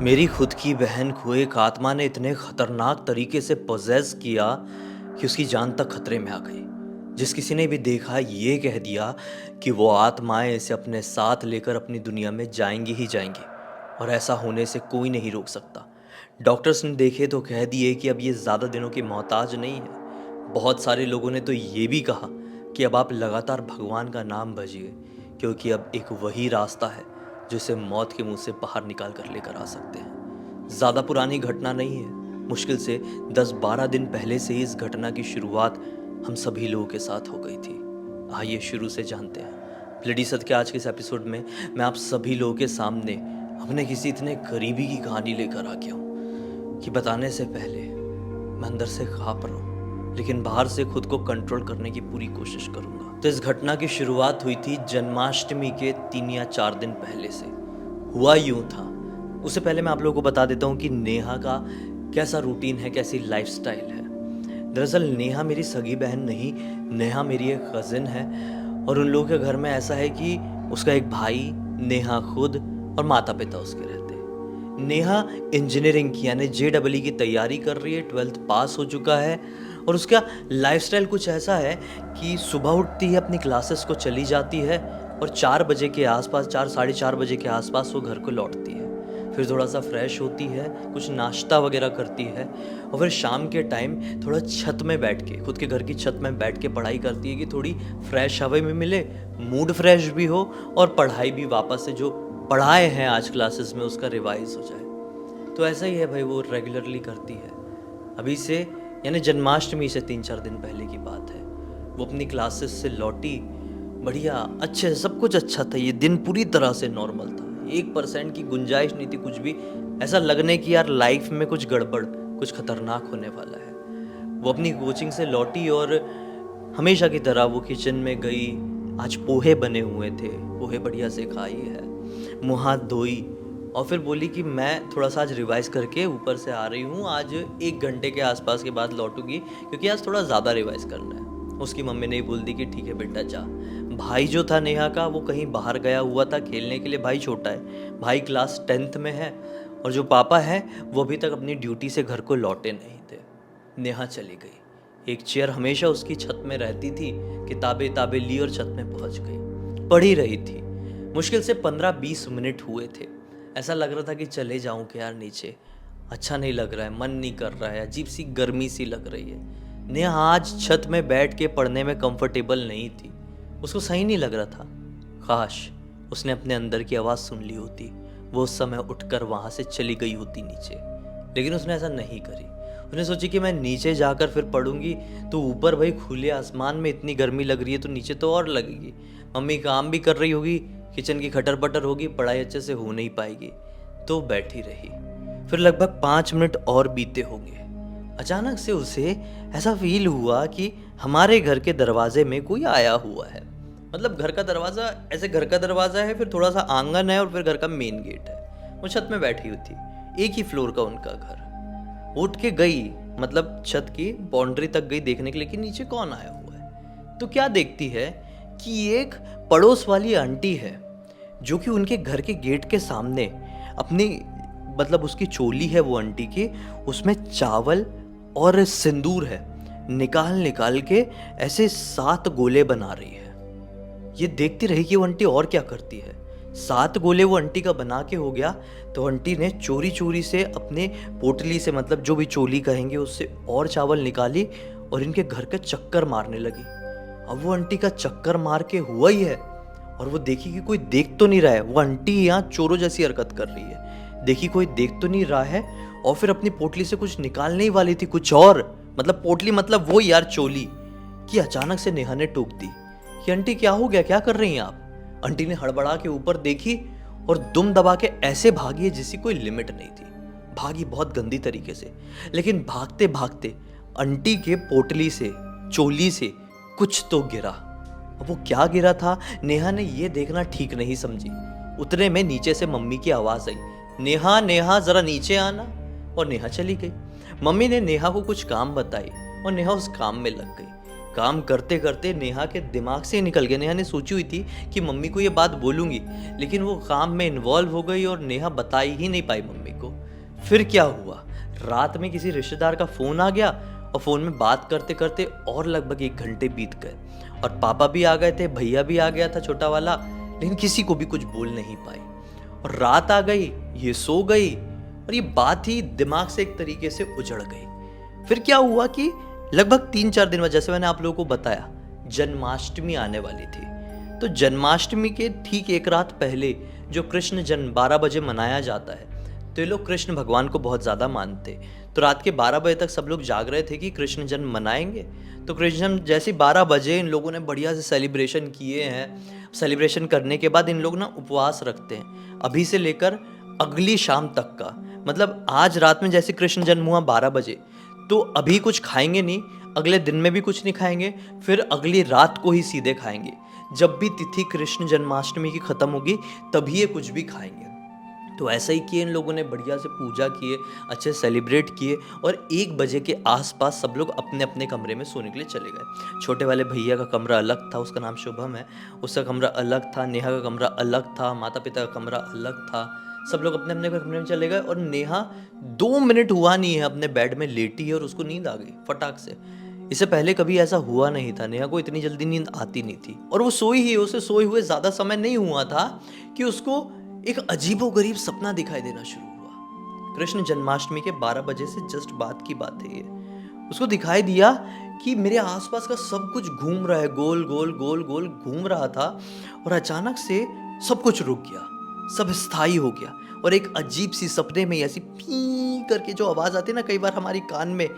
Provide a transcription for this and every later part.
मेरी खुद की बहन को एक आत्मा ने इतने खतरनाक तरीके से पोजेस किया कि उसकी जान तक खतरे में आ गई। जिस किसी ने भी देखा ये कह दिया कि वो आत्माएं इसे अपने साथ लेकर अपनी दुनिया में जाएंगी ही जाएंगी और ऐसा होने से कोई नहीं रोक सकता। डॉक्टर्स ने देखे तो कह दिए कि अब ये ज़्यादा दिनों की मोहताज नहीं है। बहुत सारे लोगों ने तो ये भी कहा कि अब आप लगातार भगवान का नाम भजिए, क्योंकि अब एक वही रास्ता है जिसे मौत के मुंह से बाहर निकाल कर लेकर आ सकते हैं। ज़्यादा पुरानी घटना नहीं है, मुश्किल से 10-12 दिन पहले से ही इस घटना की शुरुआत हम सभी लोगों के साथ हो गई थी। आइए शुरू से जानते हैं। ब्लडी सत्य के आज के इस एपिसोड में मैं आप सभी लोगों के सामने अपने किसी इतने करीबी की कहानी लेकर आ गया हूँ कि बताने से पहले मैं अंदर से काँप रहा हूँ, लेकिन बाहर से खुद को कंट्रोल करने की पूरी कोशिश करूँगा। तो इस घटना की शुरुआत हुई थी जन्माष्टमी के 3 या 4 दिन पहले से। हुआ यूं था, उससे पहले मैं आप लोगों को बता देता हूँ कि नेहा का कैसा रूटीन है, कैसी लाइफस्टाइल है। दरअसल नेहा मेरी सगी बहन नहीं, नेहा मेरी एक कज़िन है और उन लोगों के घर में ऐसा है कि उसका एक भाई, नेहा खुद और माता पिता उसके रहते हैं। नेहा इंजीनियरिंग की यानी JEE की तैयारी कर रही है, 12th पास हो चुका है और उसका लाइफस्टाइल कुछ ऐसा है कि सुबह उठती है, अपनी क्लासेस को चली जाती है और 4 बजे के आसपास, 4 साढ़े 4 बजे के आसपास वो घर को लौटती है। फिर थोड़ा सा फ्रेश होती है, कुछ नाश्ता वगैरह करती है और फिर शाम के टाइम थोड़ा छत में बैठ के, खुद के घर की छत में बैठ के पढ़ाई करती है कि थोड़ी फ्रेश हवा भी मिले, मूड फ्रेश भी हो और पढ़ाई भी वापस से जो पढ़ाए हैं आज क्लासेस में उसका रिवाइज हो जाए। तो ऐसा ही है भाई, वो रेगुलरली करती है। अभी से यानी जन्माष्टमी से 3-4 दिन पहले की बात है। वो अपनी क्लासेस से लौटी, बढ़िया अच्छे, सब कुछ अच्छा था। ये दिन पूरी तरह से नॉर्मल था, 1% की गुंजाइश नहीं थी कुछ भी ऐसा लगने की यार लाइफ में कुछ गड़बड़, कुछ खतरनाक होने वाला है। वो अपनी कोचिंग से लौटी और हमेशा की तरह वो किचन में गई। आज पोहे बने हुए थे, पोहे बढ़िया से खाई है, मुँह हाथ धोई और फिर बोली कि मैं थोड़ा सा आज रिवाइज़ करके ऊपर से आ रही हूँ, आज 1 घंटे के आसपास के बाद लौटूंगी क्योंकि आज थोड़ा ज़्यादा रिवाइज़ करना है। उसकी मम्मी ने ही बोल दी कि ठीक है बेटा जा। भाई जो था नेहा का वो कहीं बाहर गया हुआ था खेलने के लिए, भाई छोटा है, भाई क्लास 10th में है और जो पापा है वो अभी तक अपनी ड्यूटी से घर को लौटे नहीं थे। नेहा चली गई। एक चेयर हमेशा उसकी छत में रहती थी, किताबें ताबें ली और छत में पहुंच गई, पढ़ ही रही थी। मुश्किल से 15-20 मिनट हुए थे। ऐसा लग रहा था कि चले जाऊं कि यार नीचे, अच्छा नहीं लग रहा है, मन नहीं कर रहा है, अजीब सी गर्मी सी लग रही है। नेहा आज छत में बैठ के पढ़ने में कंफर्टेबल नहीं थी, उसको सही नहीं लग रहा था। काश उसने अपने अंदर की आवाज़ सुन ली होती, वो उस समय उठकर वहाँ से चली गई होती नीचे, लेकिन उसने ऐसा नहीं करी। उसने सोची कि मैं नीचे जाकर फिर पढ़ूंगी तो ऊपर भाई खुले आसमान में इतनी गर्मी लग रही है तो नीचे तो और लगेगी, मम्मी काम भी कर रही होगी, किचन की खटर पटर होगी, पढ़ाई अच्छे से हो नहीं पाएगी। तो बैठी रही। फिर लगभग 5 मिनट और बीते होंगे। अचानक से उसे ऐसा फील हुआ कि हमारे घर के दरवाजे में कोई आया हुआ है। मतलब घर का दरवाज़ा, ऐसे घर का दरवाज़ा है, फिर थोड़ा सा आंगन है और फिर घर का मेन गेट है। वो छत में बैठी हुई थी, एक ही फ्लोर का उनका घर। उठ के गई, मतलब छत की बाउंड्री तक गई देखने के लिए कि नीचे कौन आया हुआ है। तो क्या देखती है कि एक पड़ोस वाली आंटी है जो कि उनके घर के गेट के सामने अपनी, मतलब उसकी चोली है वो आंटी की, उसमें चावल और सिंदूर है, निकाल निकाल के ऐसे 7 गोले बना रही है। ये देखती रही कि वो आंटी और क्या करती है। 7 गोले वो आंटी का बना के हो गया तो आंटी ने चोरी चोरी से अपने पोटली से, मतलब जो भी चोली कहेंगे उससे, और चावल निकाली और इनके घर का चक्कर मारने लगी। अब वो आंटी का चक्कर मार के हुआ ही है और वो देखी कि कोई देख तो नहीं रहा है। वो आंटी यहाँ चोरों जैसी हरकत कर रही है, देखी कोई देख तो नहीं रहा है और फिर अपनी पोटली से कुछ निकालने ही वाली थी, कुछ और, मतलब पोटली, मतलब वो यार चोली, कि अचानक से नेहा ने टोक दी कि आंटी क्या हो गया, क्या कर रही हैं आप। आंटी ने हड़बड़ा के ऊपर देखी और दुम दबा के ऐसे भागी है जिसकी कोई लिमिट नहीं थी। भागी बहुत गंदी तरीके से, लेकिन भागते भागते आंटी के पोटली से, चोली से कुछ तो गिरा। अब वो क्या गिरा था नेहा ने ये देखना ठीक नहीं समझी। उतने में नीचे से मम्मी की आवाज़ आई, नेहा नेहा ज़रा नीचे आना। और नेहा चली गई। मम्मी ने नेहा को कुछ काम बताई और नेहा उस काम में लग गई। काम करते करते नेहा के दिमाग से ही निकल गया। नेहा ने सोची हुई थी कि मम्मी को ये बात बोलूँगी, लेकिन वो काम में इन्वॉल्व हो गई और नेहा बता ही नहीं पाई मम्मी को। फिर क्या हुआ, रात में किसी रिश्तेदार का फ़ोन आ गया और फ़ोन में बात करते करते और लगभग 1 घंटे बीत गए और पापा भी आ गए थे, भैया भी आ गया था छोटा वाला, लेकिन किसी को भी कुछ बोल नहीं पाई। और रात आ गई, ये सो गई और ये बात ही दिमाग से एक तरीके से उजड़ गई। फिर क्या हुआ कि लगभग 3-4 दिन बाद, जैसे मैंने आप लोगों को बताया, जन्माष्टमी आने वाली थी। तो जन्माष्टमी के ठीक एक रात पहले जो कृष्ण जन्म 12 बजे मनाया जाता है, तो ये लोग कृष्ण भगवान को बहुत ज़्यादा मानते। तो रात के 12 बजे तक सब लोग जाग रहे थे कि कृष्ण जन्म मनाएंगे। तो कृष्ण जन्म जैसे 12 बजे इन लोगों ने बढ़िया से सेलिब्रेशन किए हैं। सेलिब्रेशन करने के बाद इन लोग ना उपवास रखते हैं अभी से लेकर अगली शाम तक का। मतलब आज रात में जैसे कृष्ण जन्म हुआ 12 बजे, तो अभी कुछ खाएंगे नहीं, अगले दिन में भी कुछ नहीं खाएंगे, फिर अगली रात को ही सीधे खाएंगे। जब भी तिथि कृष्ण जन्माष्टमी की ख़त्म होगी तभी ये कुछ भी खाएंगे। तो ऐसा ही किए इन लोगों ने, बढ़िया से पूजा किए, अच्छे सेलिब्रेट किए और 1 बजे के आसपास सब लोग अपने अपने कमरे में सोने के लिए चले गए। छोटे वाले भैया का कमरा अलग था, उसका नाम शुभम है, उसका कमरा अलग था। नेहा का कमरा अलग था, माता पिता का कमरा अलग था। सब लोग अपने अपने कमरे में चले गए और नेहा 2 मिनट हुआ नहीं है अपने बेड में लेटी है और उसको नींद आ गई फटाक से। इससे पहले कभी ऐसा हुआ नहीं था, नेहा को इतनी जल्दी नींद आती नहीं थी। और वो सोई ही, उसे सोए हुए ज़्यादा समय नहीं हुआ था कि उसको एक अजीबोगरीब सपना दिखाई देना शुरू हुआ। कृष्ण जन्माष्टमी के 12 बजे से जस्ट बाद की बात है ये। उसको दिखाई दिया कि मेरे आसपास का सब कुछ घूम रहा है, गोल गोल गोल गोल घूम रहा था और अचानक से सब कुछ रुक गया, सब स्थायी हो गया। और एक अजीब सी सपने में ऐसी पी करके जो आवाज़ आती है ना कई बार हमारी कान में,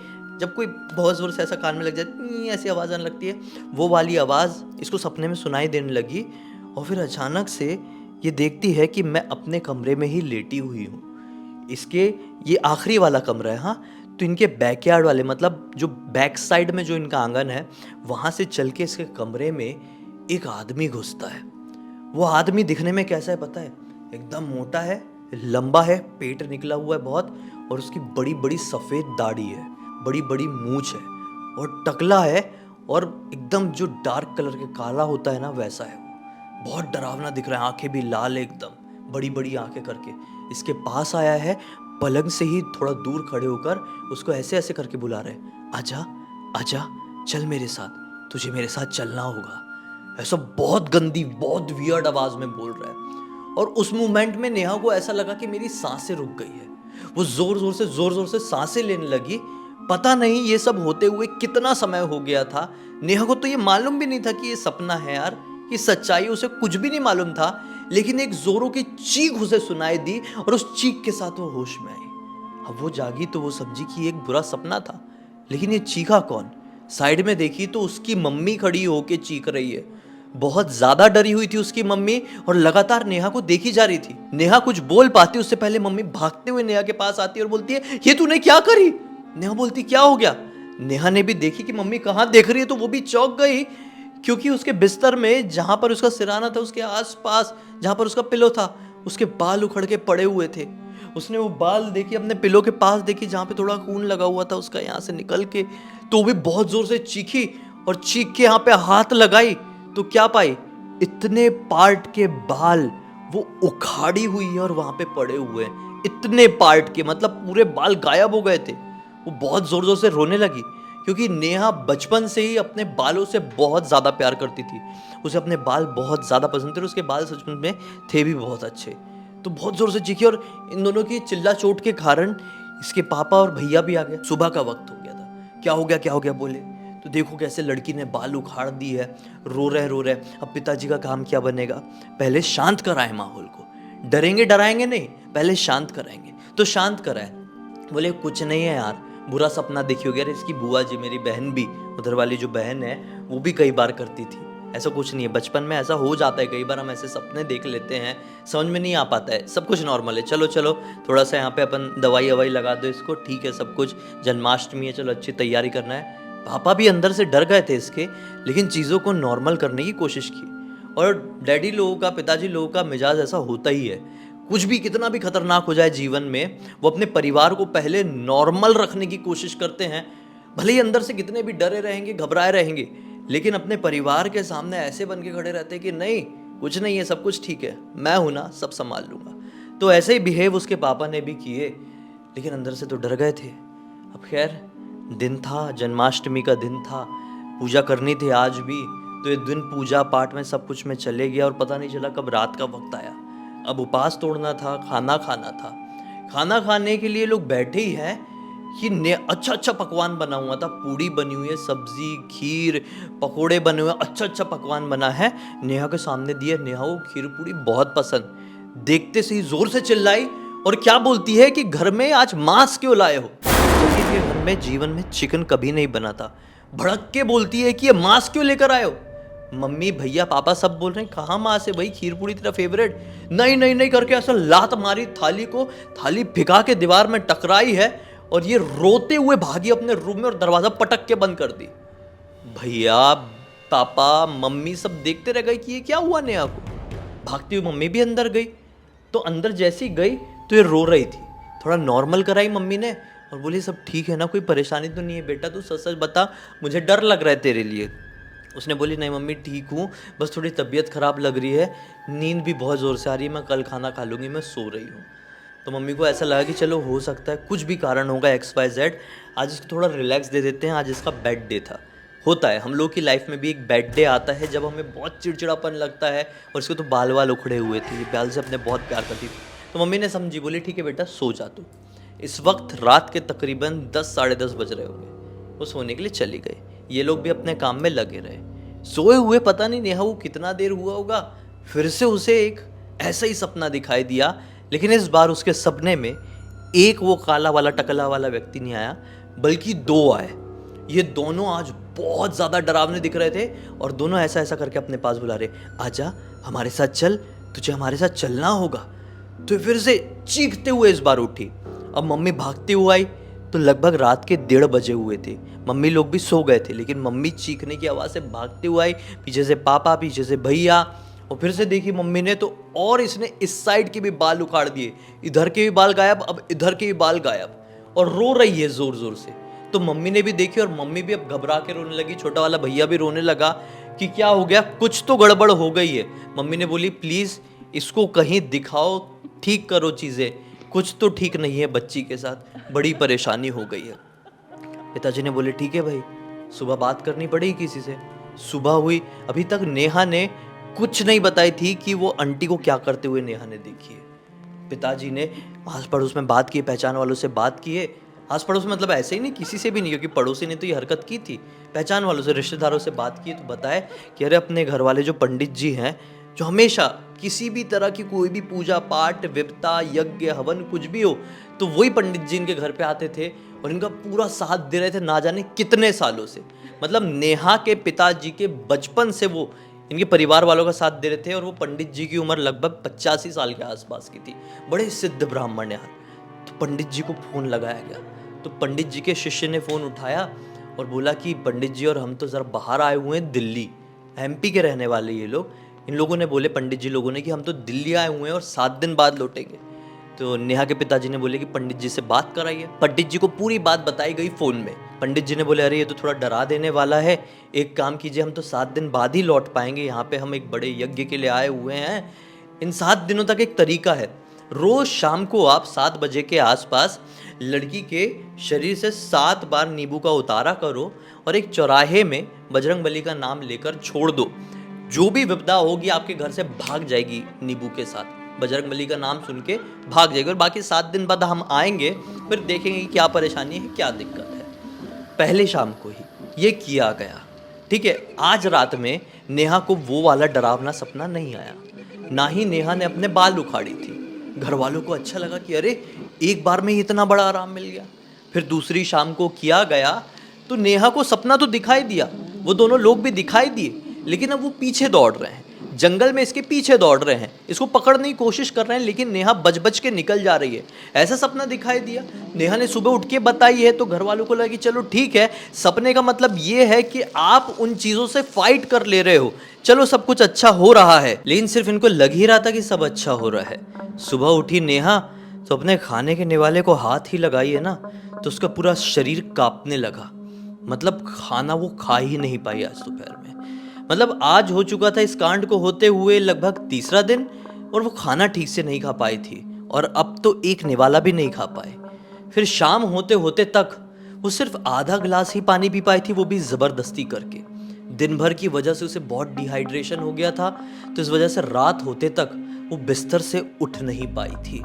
जब कोई बहुत ज़ोर से ऐसा कान में लग जाए ऐसी आवाज़ आने लगती है, वो वाली आवाज़ इसको सपने में सुनाई देने लगी। और फिर अचानक से ये देखती है कि मैं अपने कमरे में ही लेटी हुई हूँ। इसके ये आखिरी वाला कमरा है, हाँ। तो इनके बैकयार्ड वाले, मतलब जो बैक साइड में जो इनका आंगन है, वहाँ से चल के इसके कमरे में एक आदमी घुसता है। वो आदमी दिखने में कैसा है पता है? एकदम मोटा है, लंबा है, पेट निकला हुआ है बहुत, और उसकी बड़ी बड़ी सफ़ेद दाढ़ी है, बड़ी बड़ी मूंछ है और टकला है और एकदम जो डार्क कलर के काला होता है ना वैसा है। बहुत डरावना दिख रहा है, आंखें भी लाल है एकदम, बड़ी बड़ी आंखें करके। इसके पास आया है, पलंग से ही थोड़ा दूर खड़े होकर उसको ऐसे ऐसे करके बुला रहे, आजा आजा चल मेरे साथ, तुझे मेरे साथ चलना होगा। ऐसा बहुत गंदी, बहुत वियर्ड आवाज में बोल रहा है। और उस मोमेंट में नेहा को ऐसा लगा कि मेरी सांसें रुक गई है। वो जोर जोर से सांसें लेने लगी। पता नहीं ये सब होते हुए कितना समय हो गया था। नेहा को तो ये मालूम भी नहीं था कि ये सपना है यार, कि सच्चाई उसे कुछ भी नहीं मालूम था। लेकिन एक जोरों की चीख उसे सुनाई दी और उस चीख के साथ वो होश में आई। अब वो जागी तो वो समझी कि एक बुरा सपना था, लेकिन ये चीखा कौन? साइड में देखी तो उसकी मम्मी खड़ी होके चीख रही है। बहुत ज्यादा डरी हुई थी उसकी मम्मी और लगातार नेहा को देखी जा रही थी। नेहा कुछ बोल पाती उससे पहले मम्मी भागते हुए नेहा के पास आती है और बोलती है, ये तूने क्या करी? नेहा बोलती, क्या हो गया? नेहा ने भी देखी कि मम्मी कहाँ देख रही है, तो वो भी चौंक गई, क्योंकि उसके बिस्तर में जहां पर उसका सिराना था उसके आसपास जहां पर उसका पिलो था, उसके बाल उखड़ के पड़े हुए थे। उसने वो बाल देखी, अपने पिलो के पास देखी जहां पे थोड़ा खून लगा हुआ था उसका यहाँ से निकल के, तो वो भी बहुत जोर से चीखी और चीख के यहाँ पे हाथ लगाई तो क्या पाई? इतने पार्ट के बाल वो उखाड़ी हुई है और वहां पे पड़े हुए हैं। इतने पार्ट के, मतलब पूरे बाल गायब हो गए थे। वो बहुत जोर जोर से रोने लगी, क्योंकि नेहा बचपन से ही अपने बालों से बहुत ज़्यादा प्यार करती थी। उसे अपने बाल बहुत ज़्यादा पसंद थे और उसके बाल सच में थे भी बहुत अच्छे। तो बहुत ज़ोर से चीखी और इन दोनों की चिल्ला चोट के कारण इसके पापा और भैया भी आ गए। सुबह का वक्त हो गया था। क्या हो गया बोले तो देखो कैसे लड़की ने बाल उखाड़ दी है, रो रहे। अब पिताजी का काम क्या बनेगा? पहले शांत कराए माहौल को, डरेंगे डराएंगे नहीं, पहले शांत कराएंगे। तो शांत कराए, बोले कुछ नहीं है यार, बुरा सपना देखी होगी। अरे इसकी बुआ जी, मेरी बहन भी, उधर वाली जो बहन है वो भी कई बार करती थी, ऐसा कुछ नहीं है, बचपन में ऐसा हो जाता है, कई बार हम ऐसे सपने देख लेते हैं, समझ में नहीं आ पाता है, सब कुछ नॉर्मल है। चलो थोड़ा सा यहाँ पे अपन दवाई ववाई लगा दो इसको, ठीक है सब कुछ, जन्माष्टमी है, चलो अच्छी तैयारी करना है। पापा भी अंदर से डर गए थे इसके, लेकिन चीज़ों को नॉर्मल करने की कोशिश की। और डैडी लोगों का, पिताजी लोगों का मिजाज ऐसा होता ही है, कुछ भी कितना भी खतरनाक हो जाए जीवन में, वो अपने परिवार को पहले नॉर्मल रखने की कोशिश करते हैं। भले ही अंदर से कितने भी डरे रहेंगे, घबराए रहेंगे, लेकिन अपने परिवार के सामने ऐसे बन के खड़े रहते कि नहीं कुछ नहीं है, सब कुछ ठीक है, मैं हूं ना, सब संभाल लूंगा। तो ऐसे ही बिहेव उसके पापा ने भी किए, लेकिन अंदर से तो डर गए थे। अब खैर दिन था, जन्माष्टमी का दिन था, पूजा करनी थी आज भी, तो ये दिन पूजा पाठ में सब कुछ में चले गया और पता नहीं चला कब रात का वक्त आया। अब उपवास तोड़ना था, खाना खाना था। खाना खाने के लिए लोग बैठे ही हैं कि अच्छा अच्छा पकवान बना हुआ था, पूड़ी बनी हुई है, सब्जी, खीर, पकोड़े बने हुए, अच्छा अच्छा पकवान बना है। नेहा के सामने दिया, नेहा को खीर पूड़ी बहुत पसंद, देखते से ही जोर से चिल्लाई और क्या बोलती है कि घर में आज मांस क्यों लाए हो, क्योंकि ये घर में जीवन में चिकन कभी नहीं बना था। भड़क के बोलती है कि ये मांस क्यों लेकर आए हो। मम्मी भैया पापा सब बोल रहे हैं कहाँ मांस है भाई, खीर पूड़ी तेरा फेवरेट। नहीं नहीं नहीं करके ऐसा लात मारी थाली को, थाली भिगा के दीवार में टकराई है और ये रोते हुए भागी अपने रूम में और दरवाजा पटक के बंद कर दी। भैया पापा मम्मी सब देखते रह गए कि ये क्या हुआ नेहा को। भागती हुई मम्मी भी अंदर गई, तो अंदर जैसी गई तो ये रो रही थी। थोड़ा नॉर्मल कराई मम्मी ने और बोली सब ठीक है ना, कोई परेशानी तो नहीं है बेटा, तू सच सच बता, मुझे डर लग रहा है तेरे लिए। उसने बोली नहीं मम्मी ठीक हूँ, बस थोड़ी तबीयत ख़राब लग रही है, नींद भी बहुत ज़ोर से आ रही है, मैं कल खाना खा लूँगी, मैं सो रही हूँ। तो मम्मी को ऐसा लगा कि चलो हो सकता है कुछ भी कारण होगा XYZ, आज इसको थोड़ा रिलैक्स दे देते हैं, आज इसका बेड डे था। होता है हम लोग की लाइफ में भी एक बेड डे आता है जब हमें बहुत चिड़चिड़ापन लगता है, और इसको तो बाल वाल उखड़े हुए थे, ये बाल से अपने बहुत प्यार करती थी। तो मम्मी ने समझी, बोली ठीक है बेटा सो जा तू। इस वक्त रात के तकरीबन 10 साढ़े 10 बज रहे होंगे। वो सोने के लिए चली गई, ये लोग भी अपने काम में लगे रहे। सोए हुए पता नहीं नेहा को कितना देर हुआ होगा, फिर से उसे एक ऐसा ही सपना दिखाई दिया, लेकिन इस बार उसके सपने में एक वो काला वाला टकला वाला व्यक्ति नहीं आया, बल्कि दो आए। ये दोनों आज बहुत ज़्यादा डरावने दिख रहे थे और दोनों ऐसा ऐसा करके अपने पास बुला रहे, आजा हमारे साथ चल, तुझे हमारे साथ चलना होगा। तो फिर से चीखते हुए इस बार उठी। अब मम्मी भागती हुई आई तो लगभग रात के 1:30 बजे हुए थे, मम्मी लोग भी सो गए थे, लेकिन मम्मी चीखने की आवाज़ से भागते हुए आई, पीछे से पापा, पीछे से भैया, और फिर से देखी मम्मी ने तो और इसने इस साइड के भी बाल उखाड़ दिए, इधर के भी बाल गायब, अब इधर के भी बाल गायब, और रो रही है ज़ोर ज़ोर से। तो मम्मी ने भी देखी और मम्मी भी अब घबरा के रोने लगी, छोटा वाला भैया भी रोने लगा कि क्या हो गया, कुछ तो गड़बड़ हो गई है। मम्मी ने बोली प्लीज़ इसको कहीं दिखाओ, ठीक करो चीज़ें, कुछ तो ठीक नहीं है बच्ची के साथ, बड़ी परेशानी हो गई है। पिताजी ने बोले ठीक है भाई, सुबह बात करनी पड़ेगी किसी से। सुबह हुई, अभी तक नेहा ने कुछ नहीं बताई थी कि वो आंटी को क्या करते हुए नेहा ने देखी है। पिताजी ने आस पड़ोस में बात की, पहचान वालों से बात किए, आस पड़ोस में मतलब ऐसे ही नहीं, किसी से भी नहीं, क्योंकि पड़ोसी ने तो ये हरकत की थी। पहचान वालों से, रिश्तेदारों से बात की तो बताए कि अरे अपने घर वाले जो पंडित जी हैं, जो हमेशा किसी भी तरह की कोई भी पूजा पाठ, विपता, यज्ञ, हवन कुछ भी हो तो वही पंडित जी इनके घर पे आते थे और इनका पूरा साथ दे रहे थे ना जाने कितने सालों से। मतलब नेहा के पिताजी के बचपन से वो इनके परिवार वालों का साथ दे रहे थे, और वो पंडित जी की उम्र लगभग 85 साल के आसपास की थी, बड़े सिद्ध ब्राह्मण यार। तो पंडित जी को फ़ोन लगाया गया, तो पंडित जी के शिष्य ने फ़ोन उठाया और बोला कि पंडित जी और हम तो ज़रा बाहर आए हुए हैं, दिल्ली, MP के रहने वाले ये लोग। इन लोगों ने बोले, पंडित जी लोगों ने, कि हम तो दिल्ली आए हुए हैं और 7 दिन बाद लौटेंगे। तो नेहा के पिताजी ने बोले कि पंडित जी से बात कराइए। पंडित जी को पूरी बात बताई गई फ़ोन में। पंडित जी ने बोले अरे ये तो थोड़ा डरा देने वाला है, एक काम कीजिए, हम तो 7 दिन बाद ही लौट पाएंगे, यहाँ पे हम एक बड़े यज्ञ के लिए आए हुए हैं। इन 7 दिनों तक एक तरीका है, रोज़ शाम को आप 7 बजे के आसपास लड़की के शरीर से 7 बार नींबू का उतारा करो और एक चौराहे में बजरंगबली का नाम लेकर छोड़ दो। जो भी विपदा होगी आपके घर से भाग जाएगी, नींबू के साथ बजरंगबली का नाम सुन के भाग जाएगी। और बाकी 7 दिन बाद हम आएंगे, फिर देखेंगे कि क्या परेशानी है, क्या दिक्कत है। पहले शाम को ही ये किया गया, ठीक है। आज रात में नेहा को वो वाला डरावना सपना नहीं आया, ना ही नेहा ने अपने बाल उखाड़ी थी। घर वालों को अच्छा लगा कि अरे एक बार में ही इतना बड़ा आराम मिल गया। फिर दूसरी शाम को किया गया तो नेहा को सपना तो दिखाई दिया, वो दोनों लोग भी दिखाई दिए, लेकिन अब वो पीछे दौड़ रहे हैं, जंगल में इसके पीछे दौड़ रहे हैं, इसको पकड़ने की कोशिश कर रहे हैं, लेकिन नेहा बच बच के निकल जा रही है। ऐसा सपना दिखाई दिया। नेहा ने सुबह उठ के बताई है तो घर वालों को लगा कि चलो ठीक है, सपने का मतलब ये है कि आप उन चीज़ों से फाइट कर ले रहे हो, चलो सब कुछ अच्छा हो रहा है। लेकिन सिर्फ इनको लग ही रहा था कि सब अच्छा हो रहा है। सुबह उठी नेहा तो अपने खाने के निवाले को हाथ ही लगाई है ना, तो उसका पूरा शरीर कांपने लगा। मतलब खाना वो खा ही नहीं पाई आज दोपहर में। मतलब आज हो चुका था इस कांड को होते हुए लगभग तीसरा दिन, और वो खाना ठीक से नहीं खा पाई थी, और अब तो एक निवाला भी नहीं खा पाए। फिर शाम होते होते तक वो सिर्फ आधा गिलास ही पानी पी पाई थी, वो भी ज़बरदस्ती करके। दिन भर की वजह से उसे बहुत डिहाइड्रेशन हो गया था, तो इस वजह से रात होते तक वो बिस्तर से उठ नहीं पाई थी।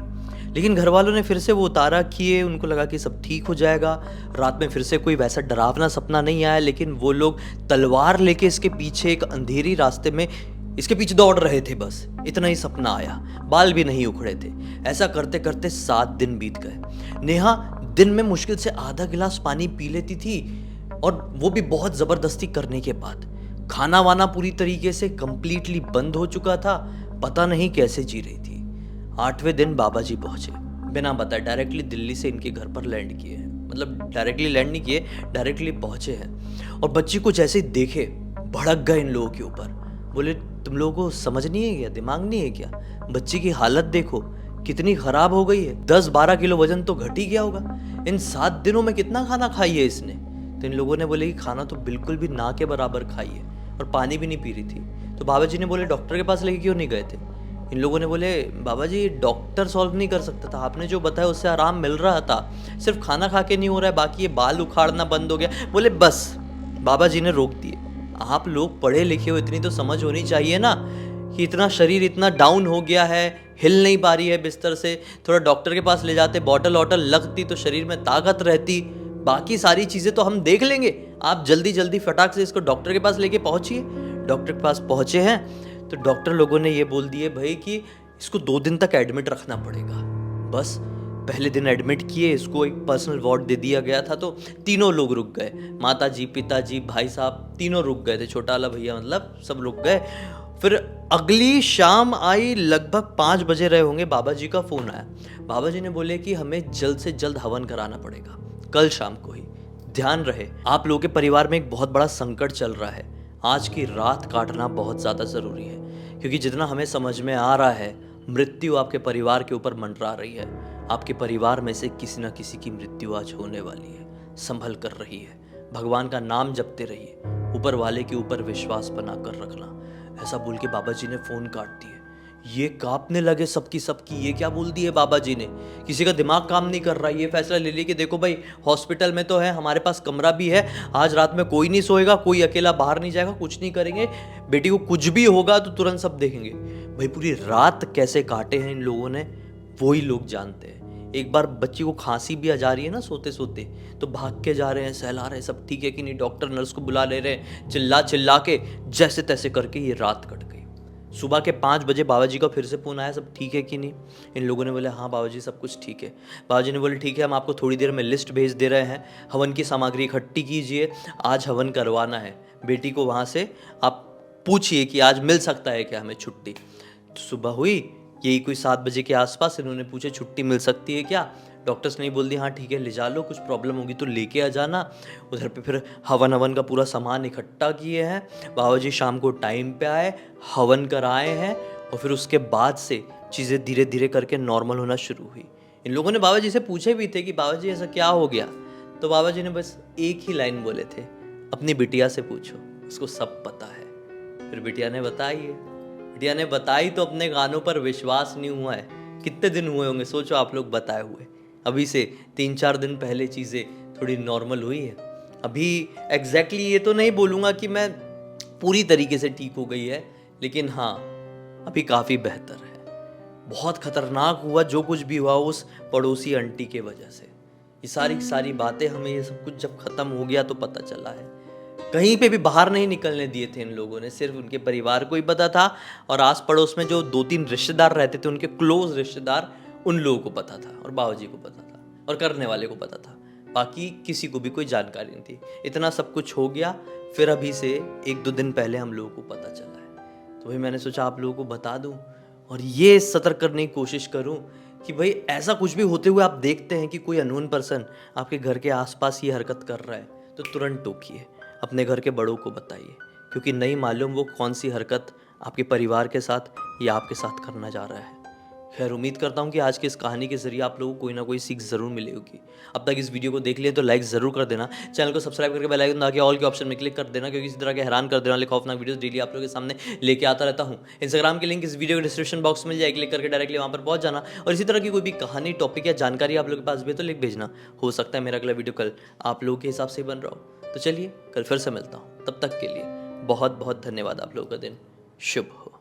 लेकिन घर वालों ने फिर से वो उतारा किए, उनको लगा कि सब ठीक हो जाएगा। रात में फिर से कोई वैसा डरावना सपना नहीं आया, लेकिन वो लोग तलवार लेके इसके पीछे एक अंधेरी रास्ते में इसके पीछे दौड़ रहे थे, बस इतना ही सपना आया। बाल भी नहीं उखड़े थे। ऐसा करते करते 7 दिन बीत गए। नेहा दिन में मुश्किल से आधा गिलास पानी पी लेती थी, और वो भी बहुत ज़बरदस्ती करने के बाद। खाना वाना पूरी तरीके से कंप्लीटली बंद हो चुका था, पता नहीं कैसे जी रही थी। 8वें दिन बाबा जी पहुंचे, बिना बताए डायरेक्टली दिल्ली से इनके घर पर लैंड किए हैं। मतलब डायरेक्टली लैंड नहीं किए, डायरेक्टली पहुंचे हैं। और बच्ची को जैसे ही देखे भड़क गए इन लोगों के ऊपर। बोले तुम लोगों को समझ नहीं है क्या, दिमाग नहीं है क्या? बच्ची की हालत देखो कितनी खराब हो गई है। 10-12 किलो वजन तो घट ही गया होगा। इन 7 दिनों में कितना खाना खाई है इसने? तो इन लोगों ने बोले कि खाना तो बिल्कुल भी ना के बराबर खाई है, और पानी भी नहीं पी रही थी। तो बाबा जी ने बोले डॉक्टर के पास लेके क्यों नहीं गए थे? इन लोगों ने बोले बाबा जी डॉक्टर सॉल्व नहीं कर सकता था, आपने जो बताया उससे आराम मिल रहा था, सिर्फ खाना खा के नहीं हो रहा है, बाकी ये बाल उखाड़ना बंद हो गया। बोले बस, बाबा जी ने रोक दिए। आप लोग पढ़े लिखे हो, इतनी तो समझ होनी चाहिए ना कि इतना शरीर इतना डाउन हो गया है, हिल नहीं पा रही है बिस्तर से, थोड़ा डॉक्टर के पास ले जाते, बॉटल वॉटल लगती तो शरीर में ताकत रहती, बाकी सारी चीज़ें तो हम देख लेंगे। आप जल्दी जल्दी फटाक से इसको डॉक्टर के पास लेके पहुंचिए। डॉक्टर के पास पहुंचे हैं तो डॉक्टर लोगों ने ये बोल दिए भाई कि इसको 2 दिन तक एडमिट रखना पड़ेगा। बस पहले दिन एडमिट किए, इसको एक पर्सनल वार्ड दे दिया गया था, तो तीनों लोग रुक गए। माता जी, पिताजी, भाई साहब तीनों रुक गए थे, छोटा वाला भैया मतलब सब रुक गए। फिर अगली शाम आई, लगभग 5 बजे रहे होंगे, बाबा जी का फ़ोन आया। बाबा जी ने बोले कि हमें जल्द से जल्द हवन कराना पड़ेगा, कल शाम को ही। ध्यान रहे आप लोगों के परिवार में एक बहुत बड़ा संकट चल रहा है, आज की रात काटना बहुत ज़्यादा ज़रूरी है, क्योंकि जितना हमें समझ में आ रहा है मृत्यु आपके परिवार के ऊपर मंडरा रही है। आपके परिवार में से किसी न किसी की मृत्यु आज होने वाली है, संभल कर रही है। भगवान का नाम जपते रहिए, ऊपर वाले के ऊपर विश्वास बना कर रखना। ऐसा बोल के बाबा जी ने फ़ोन काट दिए। ये कांपने लगे सबकी सबकी, ये क्या बोल दिए बाबा जी ने? किसी का दिमाग काम नहीं कर रहा। ये फैसला ले लिया कि देखो भाई हॉस्पिटल में तो है, हमारे पास कमरा भी है, आज रात में कोई नहीं सोएगा, कोई अकेला बाहर नहीं जाएगा, कुछ नहीं करेंगे, बेटी को कुछ भी होगा तो तुरंत सब देखेंगे। भाई पूरी रात कैसे काटे हैं इन लोगों ने, वो ही लोग जानते हैं। एक बार बच्ची को खांसी भी आ जा रही है ना सोते सोते, तो भाग के जा रहे हैं, सहला रहे हैं, सब ठीक है कि नहीं, डॉक्टर नर्स को बुला ले रहे हैं, चिल्ला चिल्ला के जैसे तैसे करके ये रात कट गई। सुबह के 5 बजे बाबा जी का फिर से फ़ोन आया, सब ठीक है कि नहीं? इन लोगों ने बोले हाँ बाबा जी सब कुछ ठीक है। बाबा जी ने बोले ठीक है, हम आपको थोड़ी देर में लिस्ट भेज दे रहे हैं, हवन की सामग्री इकट्ठी कीजिए, आज हवन करवाना है। बेटी को वहाँ से आप पूछिए कि आज मिल सकता है क्या हमें छुट्टी। तो सुबह हुई, यही कोई 7 बजे के आसपास इन्होंने पूछे छुट्टी मिल सकती है क्या? डॉक्टर्स ने बोल दिया हाँ ठीक है ले जा लो, कुछ प्रॉब्लम होगी तो लेके आ जाना। उधर पे फिर हवन का पूरा सामान इकट्ठा किए हैं। बाबा जी शाम को टाइम पे आए, हवन कराए हैं, और फिर उसके बाद से चीज़ें धीरे धीरे करके नॉर्मल होना शुरू हुई। इन लोगों ने बाबा जी से पूछे भी थे कि बाबा जी ऐसा क्या हो गया, तो बाबा जी ने बस एक ही लाइन बोले थे, अपनी बिटिया से पूछो, उसको सब पता है। फिर बिटिया ने बताई है, बिटिया ने बताई तो अपने कानों पर विश्वास नहीं हुआ है। कितने दिन हुए होंगे सोचो आप लोग बताए हुए, अभी से 3-4 दिन पहले चीज़ें थोड़ी नॉर्मल हुई है। अभी एग्जैक्टली ये तो नहीं बोलूँगा कि मैं पूरी तरीके से ठीक हो गई है, लेकिन हाँ अभी काफ़ी बेहतर है। बहुत खतरनाक हुआ जो कुछ भी हुआ उस पड़ोसी आंटी के वजह से। ये सारी बातें हमें ये सब कुछ जब ख़त्म हो गया तो पता चला है। कहीं पे भी बाहर नहीं निकलने दिए थे इन लोगों ने, सिर्फ उनके परिवार को ही पता था, और आस पड़ोस में जो 2-3 रिश्तेदार रहते थे, उनके क्लोज रिश्तेदार, उन लोगों को पता था, और बाबा जी को पता था, और करने वाले को पता था। बाकी किसी को भी कोई जानकारी नहीं थी। इतना सब कुछ हो गया, फिर अभी से 1-2 दिन पहले हम लोगों को पता चला है। तो वही मैंने सोचा आप लोगों को बता दूं, और ये सतर्क करने की कोशिश करूं कि भाई ऐसा कुछ भी होते हुए आप देखते हैं कि कोई अननोन पर्सन आपके घर के आसपास ये हरकत कर रहा है, तो तुरंत टोकिए, अपने घर के बड़ों को बताइए, क्योंकि नहीं मालूम वो कौन सी हरकत आपके परिवार के साथ या आपके साथ करना जा रहा है। खैर उम्मीद करता हूँ कि आज की इस कहानी के ज़रिए आप लोगों को कोई ना कोई सीख ज़रूर मिली होगी। अब तक इस वीडियो को देख लिए तो लाइक ज़रूर कर देना, चैनल को सब्सक्राइब करके बेल आइकन दबा के ऑल के ऑप्शन में क्लिक कर देना, क्योंकि इसी तरह के हैरान कर देने वाले खौफनाक वीडियोस डेली आप लोगों के सामने लेके आता रहता हूँ। इंस्टाग्राम की लिंक इस वीडियो के डिस्क्रिप्शन बॉक्स में मिल जाए, क्लिक करके डायरेक्टली वहाँ पर पहुँच जाना। और इसी तरह की कोई भी कहानी, टॉपिक या जानकारी आप लोगों के पास भी है तो लिख भेजना। हो सकता है मेरा अगला वीडियो कल आप लोगों के हिसाब से ही बन रहा हो। तो चलिए कल फिर से मिलता हूँ, तब तक के लिए बहुत बहुत धन्यवाद। आप लोगों का दिन शुभ हो।